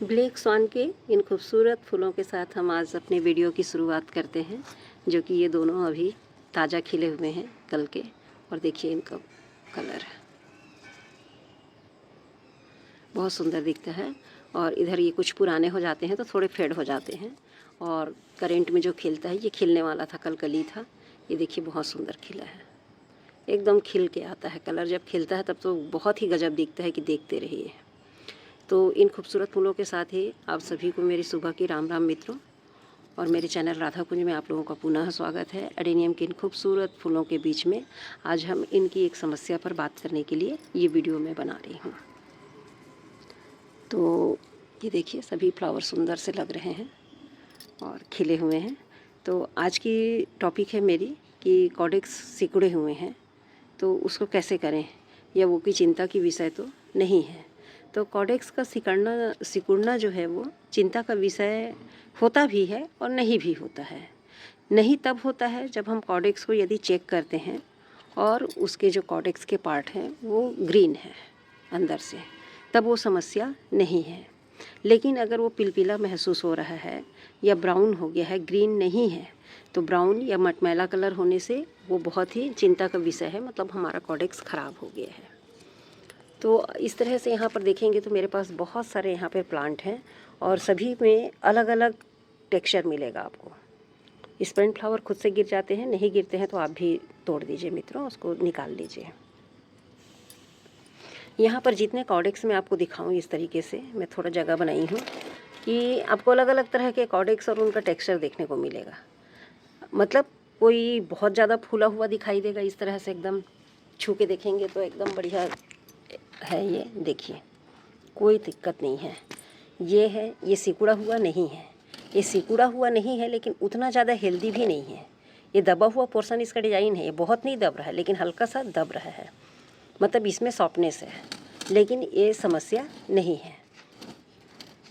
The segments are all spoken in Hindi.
ब्लैक स्वान के इन खूबसूरत फूलों के साथ हम आज अपने वीडियो की शुरुआत करते हैं, जो कि ये दोनों अभी ताज़ा खिले हुए हैं कल के। और देखिए इनका कलर बहुत सुंदर दिखता है। और इधर ये कुछ पुराने हो जाते हैं तो थोड़े फेड हो जाते हैं, और करंट में जो खिलता है ये खिलने वाला था, कल कली था। ये देखिए बहुत सुंदर खिला है, एकदम खिल के आता है कलर। जब खिलता है तब तो बहुत ही गजब दिखता है कि देखते रहिए। तो इन खूबसूरत फूलों के साथ ही आप सभी को मेरी सुबह की राम राम मित्रों, और मेरे चैनल राधा कुंज में आप लोगों का पुनः स्वागत है। एडेनियम के इन खूबसूरत फूलों के बीच में आज हम इनकी एक समस्या पर बात करने के लिए ये वीडियो मैं बना रही हूँ। तो ये देखिए सभी फ्लावर सुंदर से लग रहे हैं और खिले हुए हैं। तो आज की टॉपिक है मेरी कि कॉडेक्स सिकुड़े हुए हैं, तो उसको कैसे करें, या वो की चिंता की विषय तो नहीं है। तो कॉडेक्स का सिकुड़ना जो है वो चिंता का विषय होता भी है और नहीं भी होता है। नहीं तब होता है जब हम कॉडेक्स को यदि चेक करते हैं और उसके जो कॉडेक्स के पार्ट हैं वो ग्रीन है अंदर से, तब वो समस्या नहीं है। लेकिन अगर वो पिलपिला महसूस हो रहा है या ब्राउन हो गया है, ग्रीन नहीं है, तो ब्राउन या मटमैला कलर होने से वो बहुत ही चिंता का विषय है, मतलब हमारा कॉडेक्स ख़राब हो गया है। तो इस तरह से यहाँ पर देखेंगे तो मेरे पास बहुत सारे यहाँ पे प्लांट हैं और सभी में अलग अलग टेक्सचर मिलेगा आपको। स्पेंट फ्लावर खुद से गिर जाते हैं, नहीं गिरते हैं तो आप भी तोड़ दीजिए मित्रों, उसको निकाल लीजिए। यहाँ पर जितने कॉडेक्स मैं आपको दिखाऊँ इस तरीके से मैं थोड़ा जगह बनाई हूँ कि आपको अलग अलग तरह के कॉडेक्स और उनका टेक्सचर देखने को मिलेगा। मतलब कोई बहुत ज़्यादा फूला हुआ दिखाई देगा, इस तरह से एकदम छू के देखेंगे तो एकदम बढ़िया है। ये देखिए कोई दिक्कत नहीं है। ये है, ये सिकुड़ा हुआ नहीं है, ये सिकुड़ा हुआ नहीं है लेकिन उतना ज़्यादा हेल्दी भी नहीं है। ये दबा हुआ पोर्शन इसका डिज़ाइन है, ये बहुत नहीं दब रहा है लेकिन हल्का सा दब रहा है, मतलब इसमें सॉफ्टनेस है, लेकिन ये समस्या नहीं है,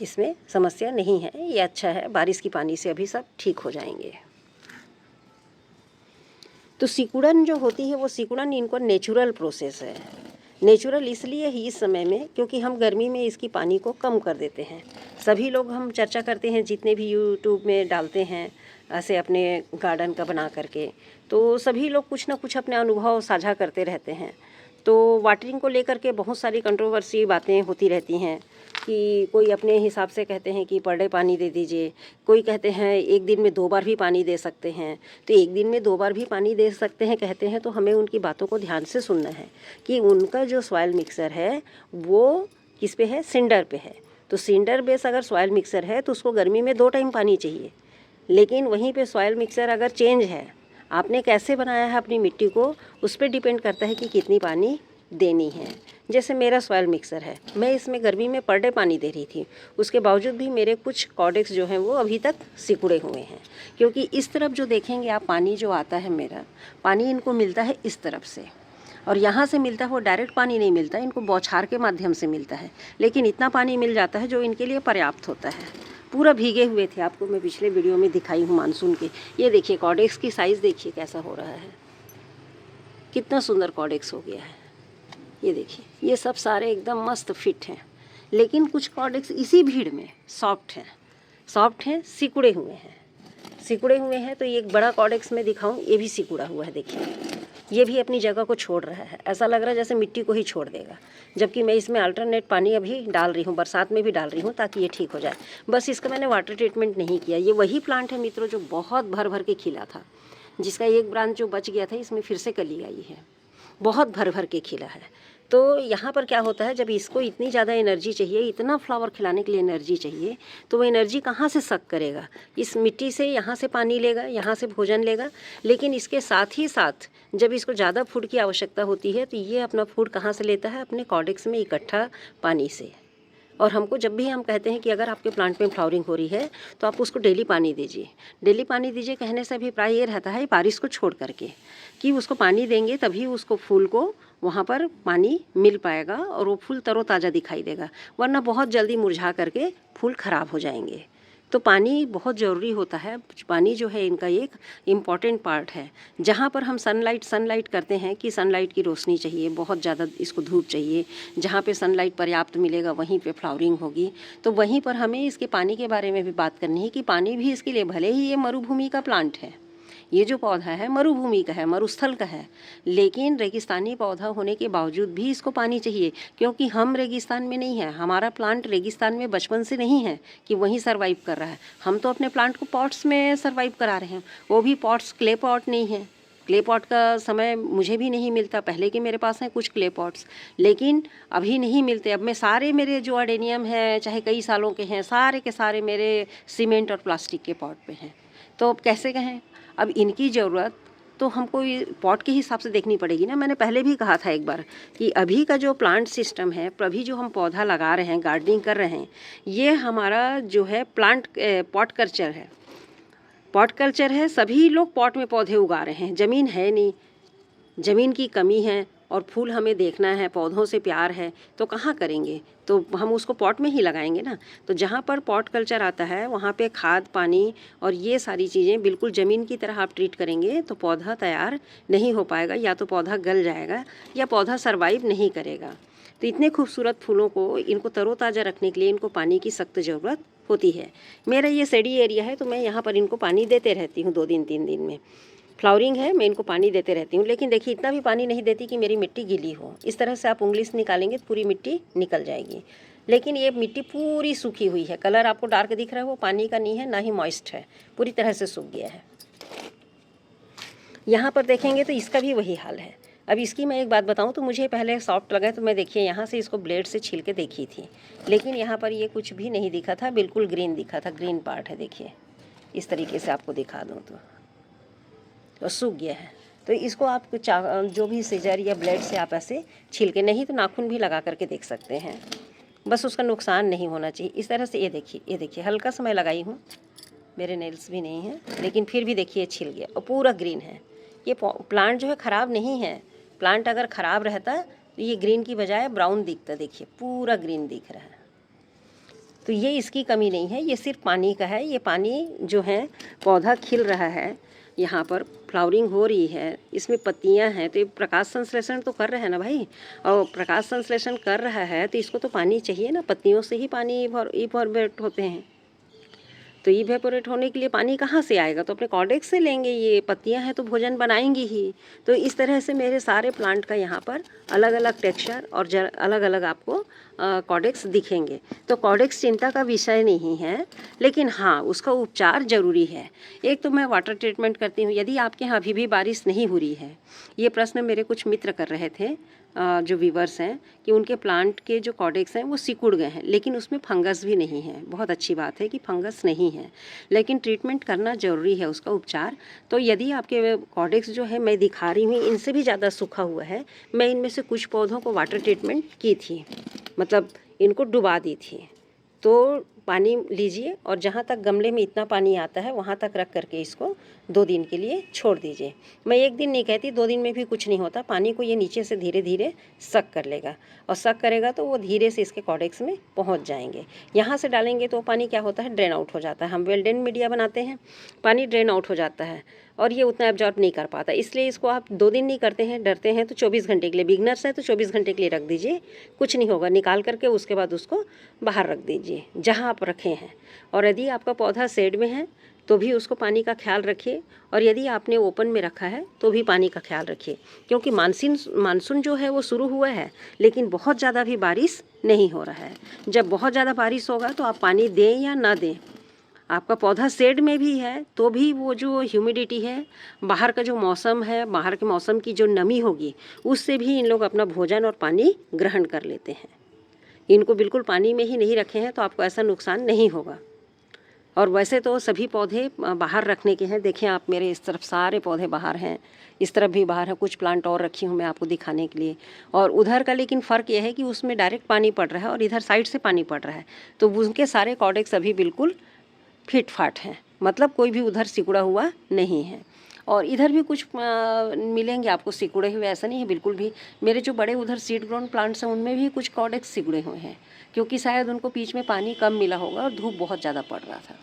इसमें समस्या नहीं है। ये अच्छा है, बारिश की पानी से अभी सब ठीक हो जाएंगे। तो सिकुड़न जो होती है वो सिकुड़न इनको नेचुरल प्रोसेस है। नेचुरल इसलिए ही इस समय में क्योंकि हम गर्मी में इसकी पानी को कम कर देते हैं। सभी लोग हम चर्चा करते हैं, जितने भी यूट्यूब में डालते हैं ऐसे अपने गार्डन का बना करके, तो सभी लोग कुछ ना कुछ अपने अनुभव साझा करते रहते हैं। तो वाटरिंग को लेकर के बहुत सारी कंट्रोवर्सी बातें होती रहती हैं कि कोई अपने हिसाब से कहते हैं कि पर डे पानी दे दीजिए, कोई कहते हैं एक दिन में 2 बार भी पानी दे सकते हैं। तो एक दिन में 2 बार भी पानी दे सकते हैं कहते हैं, तो हमें उनकी बातों को ध्यान से सुनना है कि उनका जो सॉइल मिक्सर है वो किस पे है, सिंडर पे है। तो सिंडर बेस अगर सॉइल मिक्सर है तो उसको गर्मी में 2 टाइम पानी चाहिए, लेकिन वहीं पे सॉइल मिक्सर अगर चेंज है, आपने कैसे बनाया है अपनी मिट्टी को, उस पर डिपेंड करता है कि कितनी पानी देनी है। जैसे मेरा सॉइल मिक्सर है, मैं इसमें गर्मी में पर डे पानी दे रही थी, उसके बावजूद भी मेरे कुछ कॉडेक्स जो हैं वो अभी तक सिकुड़े हुए हैं, क्योंकि इस तरफ जो देखेंगे आप पानी जो आता है, मेरा पानी इनको मिलता है इस तरफ से, और यहाँ से मिलता है वो डायरेक्ट पानी नहीं मिलता, इनको बौछार के माध्यम से मिलता है, लेकिन इतना पानी मिल जाता है जो इनके लिए पर्याप्त होता है। पूरा भीगे हुए थे, आपको मैं पिछले वीडियो में दिखाई हूँ मानसून के। ये देखिए कॉडेक्स की साइज़ देखिए कैसा हो रहा है, कितना सुंदर कॉडेक्स हो गया है। ये देखिए ये सब सारे एकदम मस्त फिट हैं, लेकिन कुछ कॉडेक्स इसी भीड़ में सॉफ्ट हैं, सिकुड़े हुए हैं। तो ये एक बड़ा कॉडेक्स मैं दिखाऊं, ये भी सिकुड़ा हुआ है, देखिए ये भी अपनी जगह को छोड़ रहा है, ऐसा लग रहा है जैसे मिट्टी को ही छोड़ देगा, जबकि मैं इसमें अल्टरनेट पानी अभी डाल रही हूँ, बरसात में भी डाल रही हूँ ताकि ये ठीक हो जाए। बस इसका मैंने वाटर ट्रीटमेंट नहीं किया। ये वही प्लांट है मित्रों जो बहुत भर भर के खिला था, जिसका एक ब्रांच जो बच गया था, इसमें फिर से कली आई है, बहुत भर भर के खिला है। तो यहाँ पर क्या होता है, जब इसको इतनी ज़्यादा एनर्जी चाहिए, इतना फ्लावर खिलाने के लिए एनर्जी चाहिए, तो वो एनर्जी कहाँ से सक करेगा, इस मिट्टी से, यहाँ से पानी लेगा, यहाँ से भोजन लेगा। लेकिन इसके साथ ही साथ जब इसको ज़्यादा फूड की आवश्यकता होती है तो ये अपना फूड कहाँ से लेता है, अपने कॉडेक्स में इकट्ठा पानी से। और हमको जब भी हम कहते हैं कि अगर आपके प्लांट में फ्लावरिंग हो रही है तो आप उसको डेली पानी दीजिए, डेली पानी दीजिए कहने से अभिप्राय ये रहता है बारिश को छोड़ करके, कि उसको पानी देंगे तभी उसको फूल को वहाँ पर पानी मिल पाएगा और वो फूल तरोताज़ा दिखाई देगा, वरना बहुत जल्दी मुरझा करके फूल ख़राब हो जाएंगे। तो पानी बहुत ज़रूरी होता है। पानी जो है इनका एक इम्पॉर्टेंट पार्ट है। जहाँ पर हम सनलाइट करते हैं कि सनलाइट की रोशनी चाहिए, बहुत ज़्यादा इसको धूप चाहिए, जहाँ पे सनलाइट पर्याप्त मिलेगा वहीं पे फ्लावरिंग होगी। तो वहीं पर हमें इसके पानी के बारे में भी बात करनी है कि पानी भी इसके लिए, भले ही ये मरुभूमि का प्लांट है, ये जो पौधा है मरुभूमि का है, मरुस्थल का है, लेकिन रेगिस्तानी पौधा होने के बावजूद भी इसको पानी चाहिए, क्योंकि हम रेगिस्तान में नहीं है। हमारा प्लांट रेगिस्तान में बचपन से नहीं है कि वहीं सर्वाइव कर रहा है। हम तो अपने प्लांट को पॉट्स में सर्वाइव करा रहे हैं, वो भी पॉट्स, क्ले पॉट नहीं है। क्ले पॉट का समय मुझे भी नहीं मिलता, पहले के मेरे पास हैं कुछ क्ले पॉट्स, लेकिन अभी नहीं मिलते। अब मैं सारे मेरे जो अडेनियम हैं, चाहे कई सालों के हैं, सारे के सारे मेरे सीमेंट और प्लास्टिक के पॉट पे हैं। तो अब कैसे कहें, अब इनकी ज़रूरत तो हमको ये पॉट के हिसाब से देखनी पड़ेगी ना। मैंने पहले भी कहा था एक बार कि अभी का जो प्लांट सिस्टम है, अभी जो हम पौधा लगा रहे हैं, गार्डनिंग कर रहे हैं, ये हमारा जो है प्लांट पॉट कल्चर है। पॉट कल्चर है, सभी लोग पॉट में पौधे उगा रहे हैं। ज़मीन है नहीं, ज़मीन की कमी है, और फूल हमें देखना है, पौधों से प्यार है, तो कहाँ करेंगे, तो हम उसको पॉट में ही लगाएंगे ना। तो जहाँ पर पॉट कल्चर आता है वहाँ पे खाद, पानी और ये सारी चीज़ें बिल्कुल ज़मीन की तरह आप ट्रीट करेंगे तो पौधा तैयार नहीं हो पाएगा, या तो पौधा गल जाएगा या पौधा सर्वाइव नहीं करेगा। तो इतने खूबसूरत फूलों को, इनको तरोताज़ा रखने के लिए इनको पानी की सख्त ज़रूरत होती है। मेरा ये शेडी एरिया है तो मैं यहाँ पर इनको पानी देते रहती हूँ, 2 दिन 3 दिन में। फ्लावरिंग है, मैं इनको पानी देते रहती हूँ, लेकिन देखिए इतना भी पानी नहीं देती कि मेरी मिट्टी गीली हो। इस तरह से आप उंगली से निकालेंगे तो पूरी मिट्टी निकल जाएगी, लेकिन ये मिट्टी पूरी सूखी हुई है। कलर आपको डार्क दिख रहा है, वो पानी का नहीं है, ना ही मॉइस्ट है, पूरी तरह से सूख गया है। यहाँ पर देखेंगे तो इसका भी वही हाल है। अब इसकी मैं एक बात बताऊँ तो मुझे पहले सॉफ्ट लगा, तो मैं देखिए यहाँ से इसको ब्लेड से छील के देखी थी, लेकिन यहाँ पर ये कुछ भी नहीं दिखा था, बिल्कुल ग्रीन दिखा था। ग्रीन पार्ट है, देखिए इस तरीके से आपको दिखा दूँ तो सूख गया है। तो इसको आप जो भी सीजर या ब्लेड से आप ऐसे छील के, नहीं तो नाखून भी लगा करके देख सकते हैं, बस उसका नुकसान नहीं होना चाहिए। इस तरह से ये देखिए हल्का सा मैं लगाई हूँ, मेरे नेल्स भी नहीं हैं, लेकिन फिर भी देखिए छिल गया और पूरा ग्रीन है। ये प्लांट जो है ख़राब नहीं है। प्लांट अगर ख़राब रहता तो ये ग्रीन की बजाय ब्राउन दिखता, देखिए पूरा ग्रीन दिख रहा है। तो ये इसकी कमी नहीं है, ये सिर्फ पानी का है। ये पानी जो है, पौधा खिल रहा है, यहाँ पर फ्लावरिंग हो रही है, इसमें पत्तियाँ हैं, तो ये प्रकाश संश्लेषण तो कर रहा है ना भाई। और प्रकाश संश्लेषण कर रहा है तो इसको तो पानी चाहिए ना, पत्तियों से ही पानी इवैपोरेट होते हैं। तो इवेपोरेट होने के लिए पानी कहाँ से आएगा, तो अपने कॉर्डेक्स से लेंगे। ये पत्तियां हैं तो भोजन बनाएंगी ही। तो इस तरह से मेरे सारे प्लांट का यहाँ पर अलग अलग टेक्सचर और अलग अलग आपको कॉर्डेक्स दिखेंगे। तो कॉर्डेक्स चिंता का विषय नहीं है, लेकिन हाँ उसका उपचार ज़रूरी है। एक तो मैं वाटर ट्रीटमेंट करती हूँ। यदि आपके यहाँ अभी भी बारिश नहीं हो रही है, ये प्रश्न मेरे कुछ मित्र कर रहे थे, जो व्यूवर्स हैं, कि उनके प्लांट के जो कॉर्डेक्स हैं वो सिकुड़ गए हैं, लेकिन उसमें फंगस भी नहीं है। बहुत अच्छी बात है कि फंगस नहीं है, लेकिन ट्रीटमेंट करना ज़रूरी है, उसका उपचार। तो यदि आपके कॉर्डेक्स जो है, मैं दिखा रही हूँ, इनसे भी ज़्यादा सूखा हुआ है, मैं इनमें से कुछ पौधों को वाटर ट्रीटमेंट की थी, मतलब इनको डुबा दी थी। तो पानी लीजिए और जहाँ तक गमले में इतना पानी आता है वहाँ तक रख करके इसको 2 दिन के लिए छोड़ दीजिए। मैं 1 दिन नहीं कहती, 2 दिन में भी कुछ नहीं होता। पानी को ये नीचे से धीरे धीरे सक कर लेगा, और सक करेगा तो वो धीरे से इसके कॉर्डेक्स में पहुँच जाएंगे। यहाँ से डालेंगे तो पानी क्या होता है, ड्रेन आउट हो जाता है। हम वेल ड्रेन मीडिया बनाते हैं, पानी ड्रेन आउट हो जाता है और ये उतना एब्जॉर्ब नहीं कर पाता। इसलिए इसको आप 2 दिन नहीं करते हैं, डरते हैं, तो 24 घंटे के लिए, बिगनर्स है तो 24 घंटे के लिए रख दीजिए, कुछ नहीं होगा। निकाल करके उसके बाद उसको बाहर रख दीजिए जहाँ आप रखे हैं। और यदि आपका पौधा शेड में है तो भी उसको पानी का ख्याल रखिए, और यदि आपने ओपन में रखा है तो भी पानी का ख्याल रखिए, क्योंकि मानसून जो है वो शुरू हुआ है, लेकिन बहुत ज़्यादा भी बारिश नहीं हो रहा है। जब बहुत ज़्यादा बारिश होगा तो आप पानी दें या ना दें, आपका पौधा शेड में भी है तो भी वो जो ह्यूमिडिटी है, बाहर का जो मौसम है, बाहर के मौसम की जो नमी होगी, उससे भी इन लोग अपना भोजन और पानी ग्रहण कर लेते हैं। इनको बिल्कुल पानी में ही नहीं रखे हैं तो आपको ऐसा नुकसान नहीं होगा। और वैसे तो सभी पौधे बाहर रखने के हैं। देखें आप, मेरे इस तरफ सारे पौधे बाहर हैं, इस तरफ भी बाहर है, कुछ प्लांट और रखी हूँ मैं आपको दिखाने के लिए। और उधर का लेकिन फ़र्क यह है कि उसमें डायरेक्ट पानी पड़ रहा है और इधर साइड से पानी पड़ रहा है, तो उनके सारे कॉर्डेक्स अभी बिल्कुल फिट फाट हैं, मतलब कोई भी उधर सिकुड़ा हुआ नहीं है। और इधर भी कुछ मिलेंगे आपको सिकुड़े हुए, ऐसा नहीं है बिल्कुल भी। मेरे जो बड़े उधर सीड ग्राउंड प्लांट्स हैं उनमें भी कुछ कॉर्डेक्स सिकुड़े हुए हैं, क्योंकि शायद उनको बीच में पानी कम मिला होगा और धूप बहुत ज़्यादा पड़ रहा था।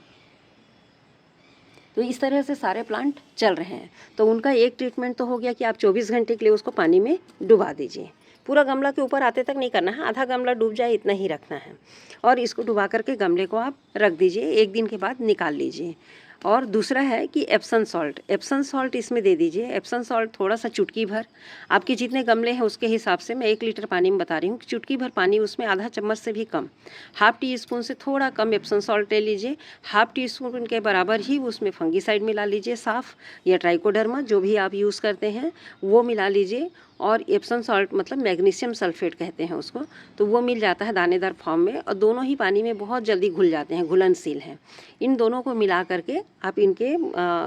तो इस तरह से सारे प्लांट चल रहे हैं। तो उनका एक ट्रीटमेंट तो हो गया कि आप 24 घंटे के लिए उसको पानी में डुबा दीजिए। पूरा गमला के ऊपर आते तक नहीं करना है, आधा गमला डूब जाए इतना ही रखना है। और इसको डुबा करके गमले को आप रख दीजिए, 1 दिन के बाद निकाल लीजिए। और दूसरा है कि एप्सम सॉल्ट इसमें दे दीजिए। एप्सम सॉल्ट थोड़ा सा चुटकी भर, आपके जितने गमले हैं उसके हिसाब से, मैं 1 लीटर पानी में बता रही हूँ कि चुटकी भर पानी, उसमें आधा चम्मच से भी कम, हाफ टी स्पून से थोड़ा कम एप्सम सॉल्ट ले लीजिए। हाफ टी स्पून के बराबर ही उसमें फंगीसाइड मिला लीजिए, साफ़ या ट्राइकोडर्मा जो भी आप यूज़ करते हैं वो मिला लीजिए। और एप्सम सॉल्ट मतलब मैग्नीशियम सल्फेट कहते हैं उसको, तो वो मिल जाता है दानेदार फॉर्म में, और दोनों ही पानी में बहुत जल्दी घुल जाते हैं, घुलनशील हैं। इन दोनों को मिला करके आप इनके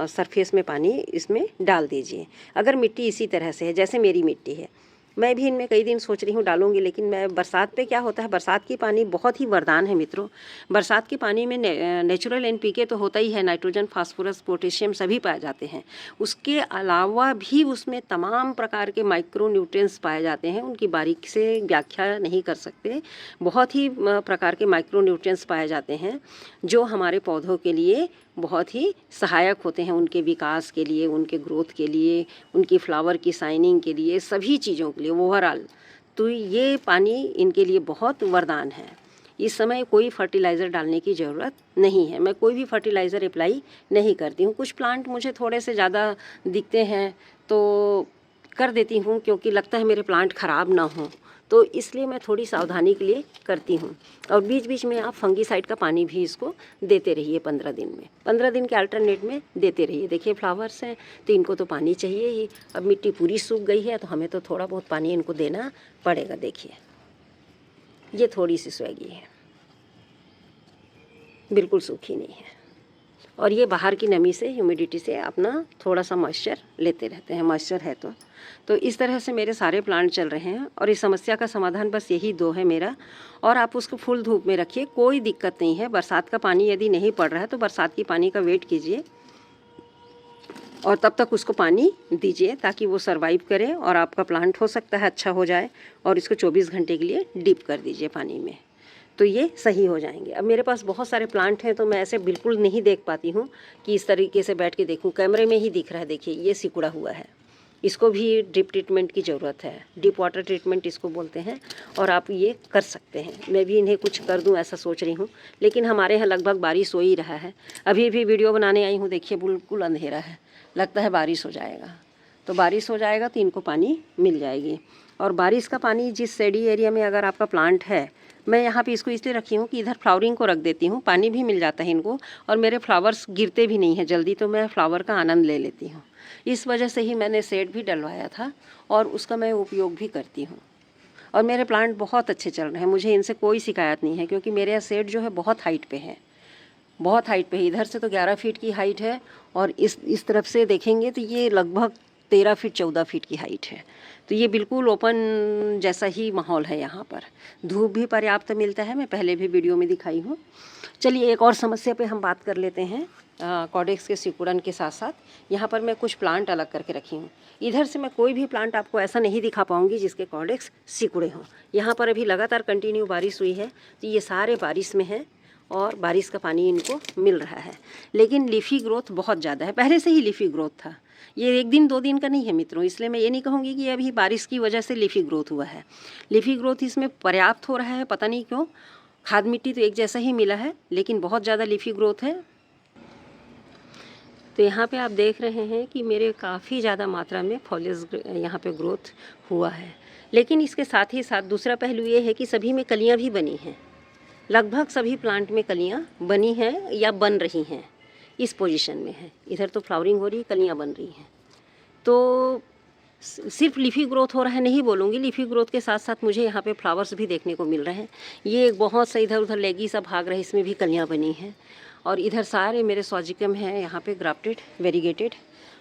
सरफेस में पानी इसमें डाल दीजिए। अगर मिट्टी इसी तरह से है जैसे मेरी मिट्टी है, मैं भी इनमें कई दिन सोच रही हूँ डालूंगी, लेकिन मैं बरसात पे क्या होता है, बरसात की पानी बहुत ही वरदान है मित्रों। बरसात की पानी में नेचुरल एनपीके तो होता ही है, नाइट्रोजन, फास्फोरस, पोटेशियम सभी पाए जाते हैं। उसके अलावा भी उसमें तमाम प्रकार के माइक्रो न्यूट्रिएंट्स पाए जाते हैं, उनकी बारीक से व्याख्या नहीं कर सकते। बहुत ही प्रकार के माइक्रो न्यूट्रिएंट्स पाए जाते हैं जो हमारे पौधों के लिए बहुत ही सहायक होते हैं, उनके विकास के लिए, उनके ग्रोथ के लिए, उनकी फ्लावर की शाइनिंग के लिए, सभी चीज़ों के लिए ओवरऑल। तो ये पानी इनके लिए बहुत वरदान है। इस समय कोई फर्टिलाइज़र डालने की ज़रूरत नहीं है, मैं कोई भी फर्टिलाइज़र अप्लाई नहीं करती हूँ। कुछ प्लांट मुझे थोड़े से ज़्यादा दिखते हैं तो कर देती हूँ, क्योंकि लगता है मेरे प्लांट ख़राब ना हों, तो इसलिए मैं थोड़ी सावधानी के लिए करती हूँ। और बीच बीच में आप फंगीसाइड का पानी भी इसको देते रहिए 15 दिन में, 15 दिन के अल्टरनेट में देते रहिए। देखिए फ्लावर्स हैं तो इनको तो पानी चाहिए ही, अब मिट्टी पूरी सूख गई है तो हमें तो थोड़ा बहुत पानी इनको देना पड़ेगा। देखिए ये थोड़ी सी स्वैगी है, बिल्कुल सूखी नहीं है, और ये बाहर की नमी से, ह्यूमिडिटी से अपना थोड़ा सा मॉइस्चर लेते रहते हैं, मॉइस्चर है तो इस तरह से मेरे सारे प्लांट चल रहे हैं। और इस समस्या का समाधान बस यही 2 है मेरा। और आप उसको फुल धूप में रखिए, कोई दिक्कत नहीं है। बरसात का पानी यदि नहीं पड़ रहा है तो बरसात की पानी का वेट कीजिए और तब तक उसको पानी दीजिए ताकि वो सर्वाइव करे और आपका प्लांट हो सकता है अच्छा हो जाए। और इसको 24 घंटे के लिए डीप कर दीजिए पानी में, तो ये सही हो जाएंगे। अब मेरे पास बहुत सारे प्लांट हैं तो मैं ऐसे बिल्कुल नहीं देख पाती हूँ कि इस तरीके से बैठ के देखूँ, कैमरे में ही दिख रहा है। देखिए ये सिकुड़ा हुआ है, इसको भी ड्रिप ट्रीटमेंट की ज़रूरत है, डीप वाटर ट्रीटमेंट इसको बोलते हैं, और आप ये कर सकते हैं। मैं भी इन्हें कुछ कर दूं ऐसा सोच रही हूँ, लेकिन हमारे यहाँ लगभग बारिश हो ही रहा है। अभी भी वीडियो बनाने आई हूँ, देखिए बिल्कुल अंधेरा है, लगता है बारिश हो जाएगा। तो बारिश हो जाएगा तो इनको पानी मिल जाएगी। और बारिश का पानी जिस शेडी एरिया में अगर आपका प्लांट है, मैं यहाँ पे इसको इसलिए रखी हूँ कि इधर फ्लावरिंग को रख देती हूँ, पानी भी मिल जाता है इनको, और मेरे फ्लावर्स गिरते भी नहीं हैं जल्दी, तो मैं फ्लावर का आनंद ले लेती हूँ। इस वजह से ही मैंने शेड भी डलवाया था और उसका मैं उपयोग भी करती हूँ। और मेरे प्लांट बहुत अच्छे चल रहे हैं, मुझे इनसे कोई शिकायत नहीं है, क्योंकि मेरे यहाँ शेड जो है बहुत हाइट पे है, बहुत हाइट पे है। इधर से तो 11 फीट की हाइट है, और इस तरफ से देखेंगे तो ये लगभग 13 फीट 14 फीट की हाइट है। तो ये बिल्कुल ओपन जैसा ही माहौल है यहाँ पर। धूप भी पर्याप्त मिलता है, मैं पहले भी वीडियो में दिखाई हूँ। चलिए एक और समस्या पे हम बात कर लेते हैं। कॉडेक्स के सिकुड़न के साथ साथ यहाँ पर मैं कुछ प्लांट अलग करके रखी हूँ। इधर से मैं कोई भी प्लांट आपको ऐसा नहीं दिखा पाऊँगी जिसके कॉडेक्स सिकुड़े हों। यहाँ पर अभी लगातार कंटिन्यू बारिश हुई है, तो ये सारे बारिश में हैं और बारिश का पानी इनको मिल रहा है। लेकिन लीफी ग्रोथ बहुत ज़्यादा है, पहले से ही लीफी ग्रोथ था, ये 1 दिन 2 दिन का नहीं है मित्रों। इसलिए मैं ये नहीं कहूँगी कि अभी बारिश की वजह से लीफी ग्रोथ हुआ है। लीफी ग्रोथ इसमें पर्याप्त हो रहा है, पता नहीं क्यों। खाद मिट्टी तो एक जैसा ही मिला है, लेकिन बहुत ज़्यादा लीफी ग्रोथ है। तो यहाँ पे आप देख रहे हैं कि मेरे काफ़ी ज़्यादा मात्रा में फॉलियस यहाँ पे ग्रोथ हुआ है। लेकिन इसके साथ ही साथ दूसरा पहलू ये है कि सभी में कलियाँ भी बनी हैं, लगभग सभी प्लांट में कलियाँ बनी हैं या बन रही हैं, इस पोजीशन में है। इधर तो फ्लावरिंग हो रही है, कलियाँ बन रही हैं। तो सिर्फ लीफी ग्रोथ हो रहा है नहीं बोलूँगी, लीफी ग्रोथ के साथ साथ मुझे यहाँ पे फ्लावर्स भी देखने को मिल रहे हैं। ये एक बहुत सा इधर उधर लेगी सा भाग रहे, इसमें भी कलियाँ बनी हैं। और इधर सारे मेरे सॉजिकम हैं यहाँ पे ग्राफ्टेड, वेरीगेटेड,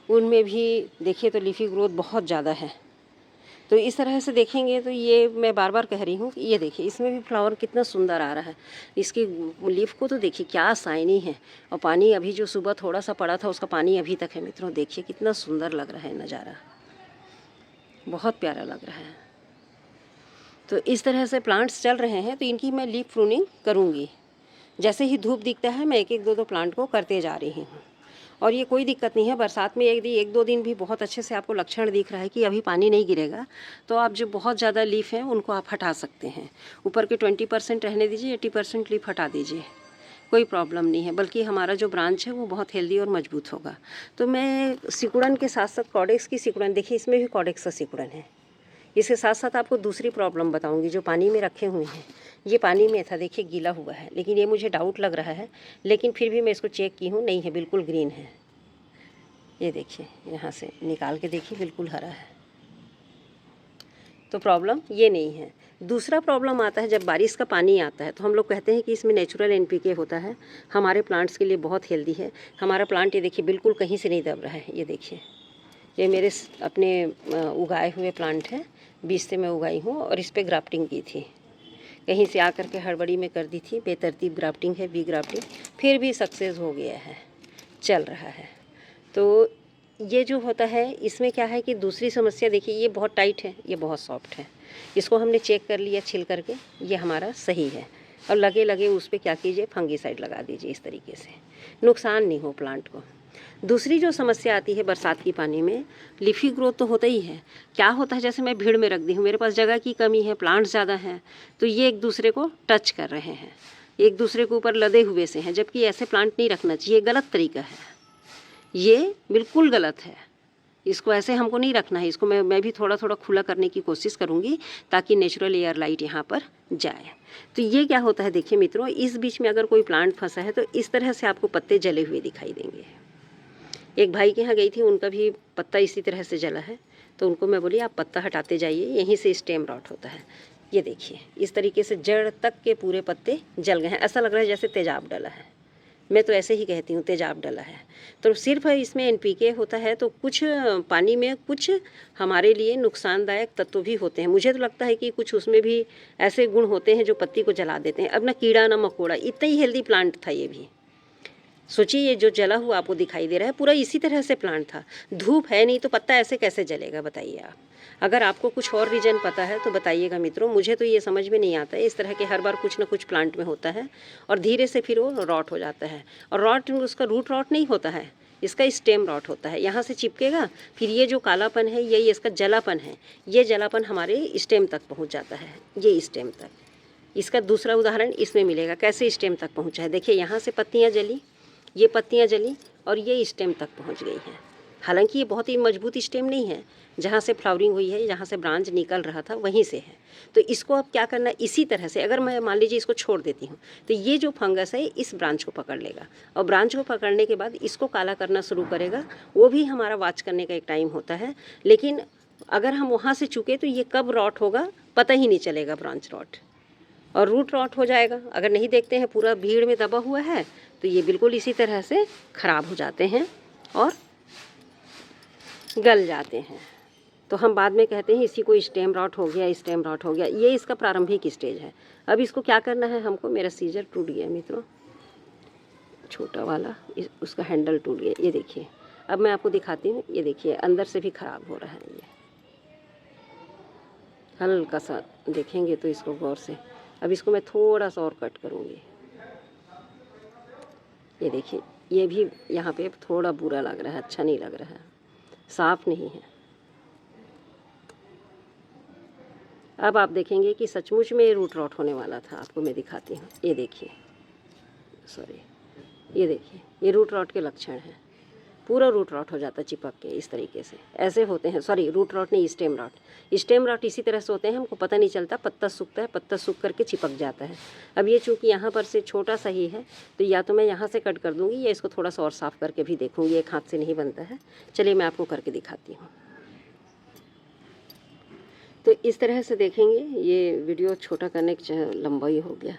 उनमें भी देखिए तो लीफी ग्रोथ बहुत ज़्यादा है। तो इस तरह से देखेंगे तो ये मैं बार बार कह रही हूँ कि ये देखिए इसमें भी फ्लावर कितना सुंदर आ रहा है। इसकी लीफ को तो देखिए क्या शाइनी है, और पानी अभी जो सुबह थोड़ा सा पड़ा था उसका पानी अभी तक है मित्रों। देखिए कितना सुंदर लग रहा है नज़ारा, बहुत प्यारा लग रहा है। तो इस तरह से प्लांट्स चल रहे हैं, तो इनकी मैं लीफ प्रूनिंग करूँगी। जैसे ही धूप दिखता है मैं 1-1 2-2 प्लांट को करते जा रही हूँ। और ये कोई दिक्कत नहीं है। बरसात में एक दो दिन भी बहुत अच्छे से आपको लक्षण दिख रहा है कि अभी पानी नहीं गिरेगा, तो आप जो बहुत ज़्यादा लीफ हैं उनको आप हटा सकते हैं। ऊपर के 20% रहने दीजिए, 80% लीफ हटा दीजिए, कोई प्रॉब्लम नहीं है। बल्कि हमारा जो ब्रांच है वो बहुत हेल्दी और मजबूत होगा। तो मैं सिकुड़न के साथ साथ कॉडेक्स की सिकुड़न, देखिए इसमें भी कॉडेक्स का सिकुड़न है। इसके साथ साथ आपको दूसरी प्रॉब्लम बताऊंगी जो पानी में रखे हुए हैं। ये पानी में था, देखिए गीला हुआ है, लेकिन ये मुझे डाउट लग रहा है, लेकिन फिर भी मैं इसको चेक की हूँ, नहीं है, बिल्कुल ग्रीन है। ये देखिए यहाँ से निकाल के देखिए, बिल्कुल हरा है। तो प्रॉब्लम ये नहीं है। दूसरा प्रॉब्लम आता है जब बारिश का पानी आता है, तो हम लोग कहते हैं कि इसमें नेचुरल NPK होता है, हमारे प्लांट्स के लिए बहुत हेल्दी है। हमारा प्लांट ये देखिए बिल्कुल कहीं से नहीं दब रहा है। ये देखिए, ये मेरे अपने उगाए हुए प्लांट हैं, बीज से मैं उगाई हूँ और इस पर ग्राफ्टिंग की थी। कहीं से आकर के हड़बड़ी में कर दी थी, बेतरतीब ग्राफ्टिंग है, वी ग्राफ्टिंग, फिर भी सक्सेस हो गया है, चल रहा है। तो ये जो होता है इसमें क्या है कि दूसरी समस्या देखिए, ये बहुत टाइट है, ये बहुत सॉफ्ट है। इसको हमने चेक कर लिया छिल करके, ये हमारा सही है। और लगे लगे उस पर क्या कीजिए, फंगीसाइड लगा दीजिए इस तरीके से, नुकसान नहीं हो प्लांट को। दूसरी जो समस्या आती है बरसात की पानी में, लीफी ग्रोथ तो होता ही है। क्या होता है, जैसे मैं भीड़ में रख दी हूँ, मेरे पास जगह की कमी है, प्लांट ज़्यादा हैं, तो ये एक दूसरे को टच कर रहे हैं, एक दूसरे के ऊपर लदे हुए से हैं, जबकि ऐसे प्लांट नहीं रखना चाहिए, गलत तरीका है, ये बिल्कुल गलत है। इसको ऐसे हमको नहीं रखना है। इसको मैं भी थोड़ा थोड़ा खुला करने की कोशिश करूँगी ताकि नेचुरल एयर लाइट यहाँ पर जाए। तो ये क्या होता है, देखिए मित्रों, इस बीच में अगर कोई प्लांट फंसा है तो इस तरह से आपको पत्ते जले हुए दिखाई देंगे। एक भाई के यहाँ गई थी, उनका भी पत्ता इसी तरह से जला है, तो उनको मैं बोली आप पत्ता हटाते जाइए, यहीं से स्टेम रॉट होता है। ये देखिए इस तरीके से जड़ तक के पूरे पत्ते जल गए हैं, ऐसा लग रहा है जैसे तेजाब डला है। मैं तो ऐसे ही कहती हूँ, तेजाब डला है। तो सिर्फ इसमें NPK होता है, तो कुछ पानी में कुछ हमारे लिए नुकसानदायक तत्व भी होते हैं। मुझे तो लगता है कि कुछ उसमें भी ऐसे गुण होते हैं जो पत्ती को जला देते हैं। अब ना कीड़ा ना मकोड़ा, इतना ही हेल्दी प्लांट था ये भी। सोचिए, ये जो जला हुआ आपको दिखाई दे रहा है पूरा इसी तरह से प्लांट था। धूप है नहीं तो पत्ता ऐसे कैसे जलेगा, बताइए आप। अगर आपको कुछ और रीज़न पता है तो बताइएगा मित्रों, मुझे तो ये समझ में नहीं आता है। इस तरह के हर बार कुछ ना कुछ प्लांट में होता है और धीरे से फिर वो रॉट हो जाता है। और रॉट उसका रूट रॉट नहीं होता है, इसका स्टेम रॉट होता है। यहाँ से चिपकेगा, फिर ये जो कालापन है, यही इसका जलापन है, ये जलापन हमारे स्टेम तक पहुँच जाता है, ये स्टेम तक। इसका दूसरा उदाहरण इसमें मिलेगा, कैसे स्टेम तक पहुँचा है। देखिए यहाँ से पत्तियाँ जली, ये पत्तियाँ जली और ये स्टेम तक पहुंच गई हैं। हालांकि ये बहुत ही मजबूत स्टेम नहीं है, जहाँ से फ्लावरिंग हुई है, जहाँ से ब्रांच निकल रहा था वहीं से है। तो इसको अब क्या करना है, इसी तरह से अगर मैं मान लीजिए इसको छोड़ देती हूँ तो ये जो फंगस है इस ब्रांच को पकड़ लेगा और ब्रांच को पकड़ने के बाद इसको काला करना शुरू करेगा। वो भी हमारा वॉच करने का एक टाइम होता है, लेकिन अगर हम वहाँ से चुके तो ये कब रॉट होगा पता ही नहीं चलेगा, ब्रांच रॉट और रूट रॉट हो जाएगा। अगर नहीं देखते हैं, पूरा भीड़ में दबा हुआ है, तो ये बिल्कुल इसी तरह से ख़राब हो जाते हैं और गल जाते हैं। तो हम बाद में कहते हैं इसी को स्टेम रॉट हो गया, स्टेम रॉट हो गया। ये इसका प्रारंभिक स्टेज है। अब इसको क्या करना है हमको, मेरा सीजर टूट गया मित्रों, छोटा वाला, उसका हैंडल टूट गया। ये देखिए, अब मैं आपको दिखाती हूँ। ये देखिए अंदर से भी ख़राब हो रहा है, ये हल्का सा देखेंगे तो इसको गौर से। अब इसको मैं थोड़ा सा और कट करूँगी। ये देखिए, ये भी यहाँ पे थोड़ा बुरा लग रहा है, अच्छा नहीं लग रहा है, साफ नहीं है। अब आप देखेंगे कि सचमुच में रूट रॉट होने वाला था। आपको मैं दिखाती हूँ, ये देखिए, सॉरी, ये देखिए, ये रूट रॉट के लक्षण हैं। पूरा रूट रॉट हो जाता है चिपक के, इस तरीके से ऐसे होते हैं। सॉरी, रूट रॉट नहीं, स्टेम रॉट। स्टेम रॉट इसी तरह से होते हैं, हमको पता नहीं चलता, पत्ता सूखता है, पत्ता सूख करके चिपक जाता है। अब ये चूँकि यहाँ पर से छोटा सा ही है, तो या तो मैं यहाँ से कट कर दूँगी या इसको थोड़ा सा और साफ़ करके भी देखूँगी। एक हाथ से नहीं बनता है। चलिए मैं आपको करके दिखाती हूँ। तो इस तरह से देखेंगे, ये वीडियो छोटा करने के लंबा ही हो गया।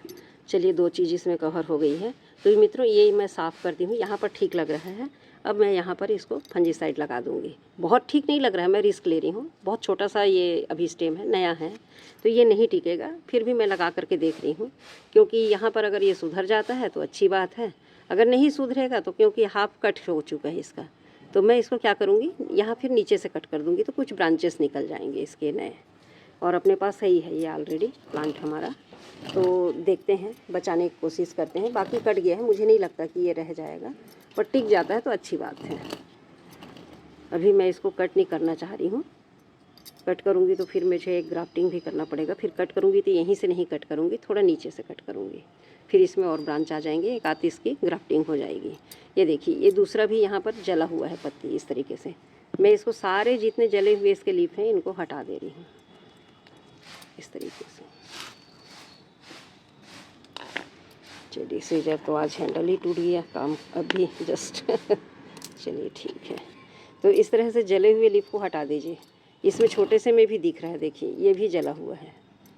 चलिए 2 चीज़ इसमें कवर हो गई है। तो मित्रों ये मैं साफ़ करती हूँ, यहाँ पर ठीक लग रहा है। अब मैं यहाँ पर इसको फंजीसाइड लगा दूँगी। बहुत ठीक नहीं लग रहा है, मैं रिस्क ले रही हूँ। बहुत छोटा सा ये अभी स्टेम है, नया है, तो ये नहीं टिकेगा। फिर भी मैं लगा करके देख रही हूँ, क्योंकि यहाँ पर अगर ये सुधर जाता है तो अच्छी बात है, अगर नहीं सुधरेगा तो क्योंकि हाफ कट हो चुका है इसका, तो मैं इसको क्या करूँगी, यहाँ फिर नीचे से कट कर दूँगी, तो कुछ ब्रांचेस निकल जाएंगे इसके नए। और अपने पास सही है ये ऑलरेडी प्लांट हमारा तो देखते हैं, बचाने की कोशिश करते हैं। बाकी कट गया है, मुझे नहीं लगता कि ये रह जाएगा, पर टिक जाता है तो अच्छी बात है। अभी मैं इसको कट नहीं करना चाह रही हूँ। कट करूँगी तो फिर मुझे एक ग्राफ्टिंग भी करना पड़ेगा। फिर कट करूँगी तो यहीं से नहीं कट करूँगी, थोड़ा नीचे से कट करूँगी, फिर इसमें और ब्रांच आ जाएंगे, एक आधी इसकी ग्राफ्टिंग हो जाएगी। ये देखिए, ये दूसरा भी यहाँ पर जला हुआ है पत्ती। इस तरीके से मैं इसको सारे जितने जले हुए इसके लीफ हैं इनको हटा दे रही हूँ इस तरीके से। चलिए, सीजर तो आज हैंडल ही टूट गया, काम अभी जस्ट चलिए ठीक है। तो इस तरह से जले हुए लीफ को हटा दीजिए। इसमें छोटे से में भी दिख रहा है, देखिए ये भी जला हुआ है,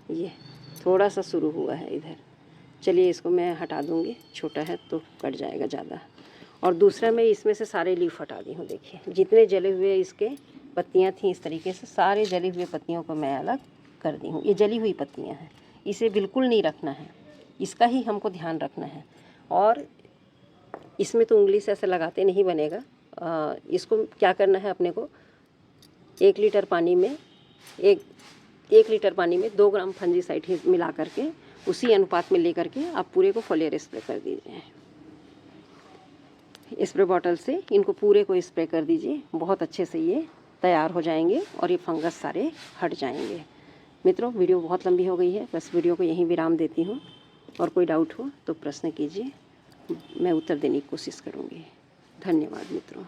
ये थोड़ा सा शुरू हुआ है इधर। चलिए इसको मैं हटा दूँगी, छोटा है तो कट जाएगा ज़्यादा। और दूसरा मैं इसमें से सारे लीफ हटा दी हूँ। देखिए जितने जले हुए इसके पत्तियाँ थीं इस तरीके से सारे जले हुए पत्तियों को मैं अलग कर दी हूँ। ये जली हुई पत्तियाँ हैं, इसे बिल्कुल नहीं रखना है, इसका ही हमको ध्यान रखना है। और इसमें तो उंगली से ऐसे लगाते नहीं बनेगा। इसको क्या करना है अपने को, 1 लीटर पानी में 1 लीटर पानी में 2 ग्राम फंजीसाइड ही मिला करके उसी अनुपात में ले करके आप पूरे को फोलियर स्प्रे कर दीजिए। स्प्रे बॉटल से इनको पूरे को स्प्रे कर दीजिए, बहुत अच्छे से ये तैयार हो जाएंगे और ये फंगस सारे हट जाएंगे। मित्रों, वीडियो बहुत लंबी हो गई है, बस वीडियो को यहीं विराम देती हूँ। और कोई डाउट हो तो प्रश्न कीजिए, मैं उत्तर देने की कोशिश करूँगी। धन्यवाद मित्रों।